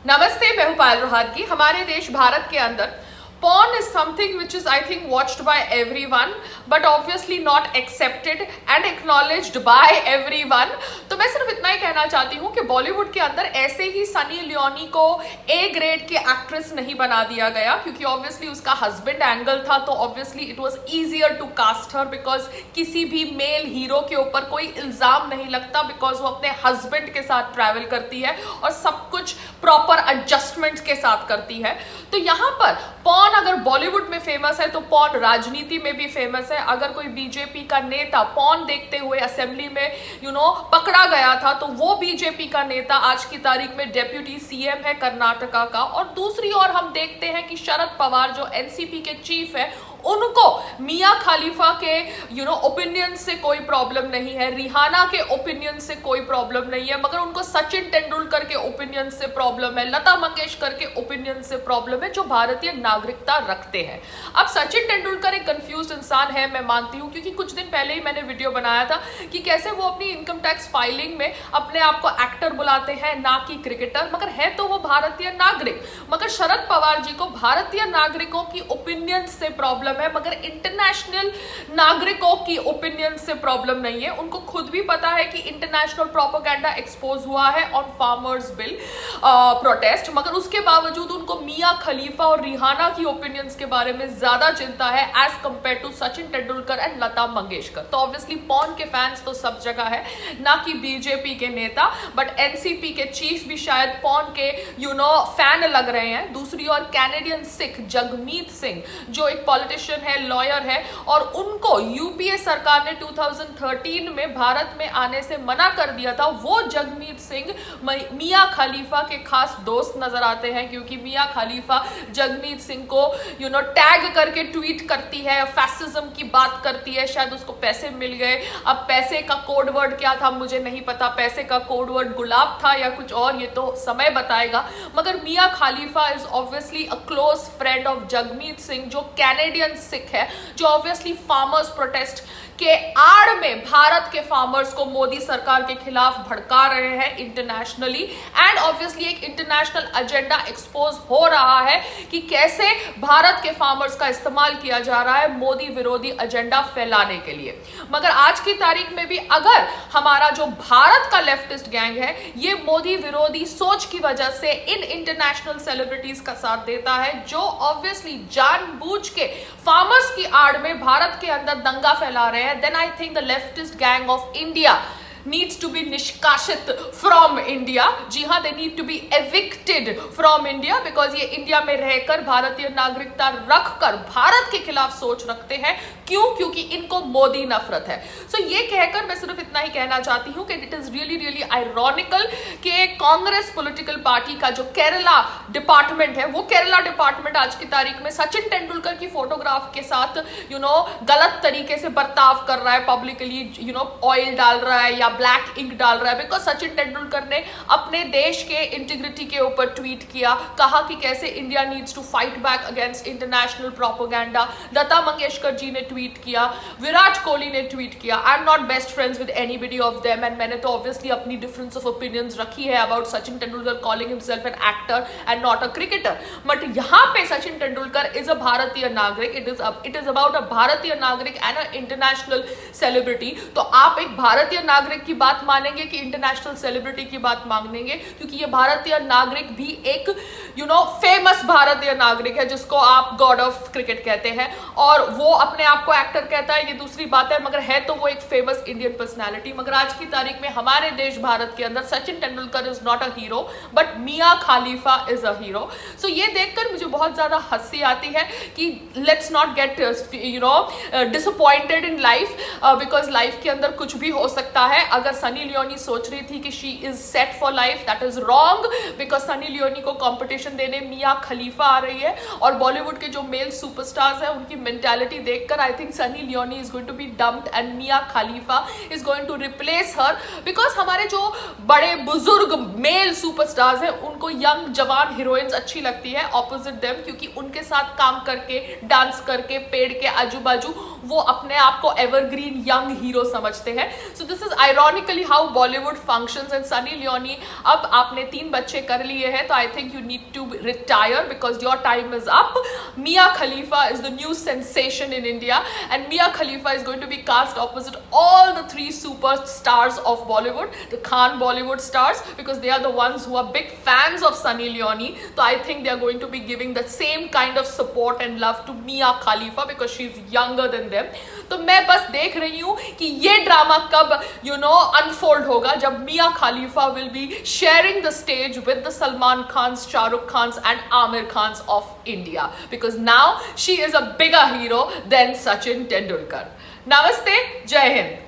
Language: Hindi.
नमस्ते, मैं हूं पायल रोहतगी। हमारे देश भारत के अंदर porn is something which is I think watched by everyone but obviously not accepted and acknowledged by everyone। तो मैं सिर्फ इतना ही कहना चाहती हूँ कि बॉलीवुड के अंदर ऐसे ही सनी लियोनी को ए ग्रेड की एक्ट्रेस नहीं बना दिया गया, क्योंकि ऑब्वियसली उसका हस्बैंड एंगल था, तो obviously it was easier to cast her because किसी भी मेल हीरो के ऊपर कोई इल्जाम नहीं लगता, बिकॉज वो अपने हस्बैंड के साथ ट्रैवल करती है और सब कुछ प्रॉपर एडजस्टमेंट के साथ करती है। तो यहाँ पर पॉर्न अगर बॉलीवुड में फेमस है तो पॉर्न राजनीति में भी फेमस है। अगर कोई बीजेपी का नेता पॉर्न देखते हुए असेंबली में पकड़ा गया था, तो वो बीजेपी का नेता आज की तारीख में डेप्यूटी सीएम है कर्नाटका का। और दूसरी ओर हम देखते हैं कि शरद पवार जो एनसीपी के चीफ है, उनको मियां खलीफा के ओपिनियन से कोई प्रॉब्लम नहीं है, रिहाना के ओपिनियन से कोई प्रॉब्लम नहीं है, मगर उनको सचिन तेंदुलकर के ओपिनियन से प्रॉब्लम है, लता मंगेशकर के ओपिनियन से प्रॉब्लम है, जो भारतीय नागरिकता रखते हैं। अब सचिन तेंदुलकर एक कंफ्यूज इंसान है, मैं मानती हूं, क्योंकि कुछ दिन पहले ही मैंने वीडियो बनाया था कि कैसे वो अपनी इनकम टैक्स फाइलिंग में अपने आप को एक्टर बुलाते हैं, ना कि क्रिकेटर, मगर है तो वो भारतीय नागरिक। मगर शरद पवार जी को भारतीय नागरिकों की ओपिनियन से प्रॉब्लम है, मगर इंटरनेशनल नागरिकों की ओपिनियन से प्रॉब्लम नहीं है। उनको खुद भी पता है कि इंटरनेशनल प्रोपेगेंडा एक्सपोज हुआ है ऑन फार्मर्स बिल प्रोटेस्ट, मगर उसके बावजूद उनको मियां खलीफा और रिहाना की ओपिनियंस के बारे में ज्यादा चिंता है as compare to Sachin Tendulkar and Lata Mangeshkar. तो ऑब्वियसली पॉर्न के फैंस तो सब जगह है, ना कि बीजेपी के नेता, बट एनसीपी के चीफ भी शायद पॉर्न के फैन लग रहे हैं। दूसरी ओर कैनेडियन सिख जगमीत सिंह जो एक पॉलिटिशियन है, लॉयर है, और उनको यूपीए सरकार ने 2013 में भारत में आने से मना कर दिया था। वो जगमीत सिंह मियां खलीफा के खास दोस्त नजर आते हैं, क्योंकि मियां खलीफा जगमीत सिंह को टैग करके ट्वीट करती है, फैसिज्म की बात करती है, शायद उसको पैसे मिल गए। अब पैसे का कोड वर्ड क्या था मुझे नहीं पता, पैसे का कोड वर्ड गुलाब था या कुछ और, ये तो समय बताएगा। मगर Mia Khalifa is obviously a close friend of Jagmeet Singh जो कैनेडियन सिख है, जो ऑब्वियसली फार्मर्स प्रोटेस्ट के आड़ में भारत के फार्मर्स को मोदी सरकार के खिलाफ भड़का रहे हैं इंटरनेशनली, एंड ऑब्वियसली एक इंटरनेशनल एजेंडा एक्सपोज हो रहा है कि कैसे भारत के फार्मर्स का इस्तेमाल किया जा रहा है मोदी विरोधी एजेंडा फैलाने के लिए। मगर आज की तारीख में भी अगर हमारा जो भारत का लेफ्टिस्ट गैंग है, ये मोदी विरोधी सोच की वजह से इन इंटरनेशनल सेलिब्रिटीज का साथ देता है, जो ऑब्वियसली जानबूझ के फार्मर्स की आड़ में भारत के अंदर दंगा फैला रहे हैं, then I think the leftist gang of India needs to be निष्कासित from India। जी हाँ, they need to be evicted from India because ये इंडिया में रहकर भारतीय नागरिकता रखकर भारत के खिलाफ सोच रखते हैं। क्यों? क्योंकि इनको मोदी नफरत है। सो ये कहकर मैं सिर्फ इतना ही कहना चाहती हूँ कि it is really really ironical कि कांग्रेस पॉलिटिकल पार्टी का जो केरला डिपार्टमेंट है, वो केरला डिपार्टमेंट आज की तारीख में सचिन तेंदुलकर की फोटोग्राफ के साथ गलत तरीके से बर्ताव कर रहा है, पब्लिकली ऑयल डाल रहा है या ब्लैक इंक डाल रहा है, बिकॉज सचिन तेंदुलकर ने अपने देश के इंटीग्रिटी के ऊपर ट्वीट किया, कहा कि कैसे India needs to fight back against international propaganda. Lata Mangeshkar ji ने ट्वीट किया, विराट कोहली ने ट्वीट किया। I am not best friends with anybody of them, and मैंने तो ऑब्वियसली अपनी डिफरेंस ऑफ ओपिनियंस रखी है about Sachin Tendulkar calling himself an actor and not a cricketer. But यहाँ पे सचिन तेंदुलकर इज अ भारतीय नागरिक, इट इज अबाउट अ भारतीय नागरिक एंड अ इंटरनेशनल सेलिब्रिटी। तो आप एक भारतीय नागरिक की बात मानेंगे कि इंटरनेशनल सेलिब्रिटी की बात मानेंगे? क्योंकि ये भारतीय नागरिक भी एक फेमस भारतीय नागरिक है जिसको आप गॉड ऑफ क्रिकेट कहते हैं, और वो अपने आप को एक्टर कहता है, ये दूसरी बात है, मगर है तो वो एक फेमस इंडियन पर्सनैलिटी। मगर आज की तारीख में हमारे देश भारत के अंदर Sachin Tendulkar is not a hero but Mia Khalifa is a hero. So ये देखकर मुझे बहुत ज्यादा हंसी आती है कि let's not get disappointed in life, because life के अंदर कुछ भी हो सकता है। अगर सनी लियोनी सोच रही थी कि she is set for life, that is wrong, because Sunny Leone को कंपटीशन देने मियां खलीफा आ रही है, और बॉलीवुड के जो मेल सुपरस्टार्स हैं उनकी मेंटालिटी देखकर I think Sunny Leone is going to be dumped and Mia Khalifa is going to replace her, because हमारे जो बड़े बुजुर्ग मेल सुपरस्टार्स हैं उनको यंग जवान हीरोइंस अच्छी लगती है ऑपोजिट देम, क्योंकि उनके साथ काम करके, डांस करके, पेड़ के आजू बाजू वो अपने आप को एवरग्रीन यंग हीरो समझते हैं। So this is ironically how Bollywood functions. And Sunny Leone, अब आपने 3 बच्चे कर लिए हैं तो I think you need to retire because your time is up. Mia Khalifa is the new sensation in India, and Mia Khalifa is going to be cast opposite all the three superstars of Bollywood, the Khan Bollywood stars, because they are the ones who are big fans of Sunny Leone. So I think they are going to be giving the same kind of support and love to Mia Khalifa because she's younger than them. तो मैं बस देख रही हूँ कि ये ड्रामा कब अनफोल्ड होगा, जब Mia Khalifa will be sharing the stage with the Salman Khans, Shahrukh Khans and Aamir Khans of India, because now she is a bigger hero than Sachin Tendulkar. नमस्ते, जय हिंद.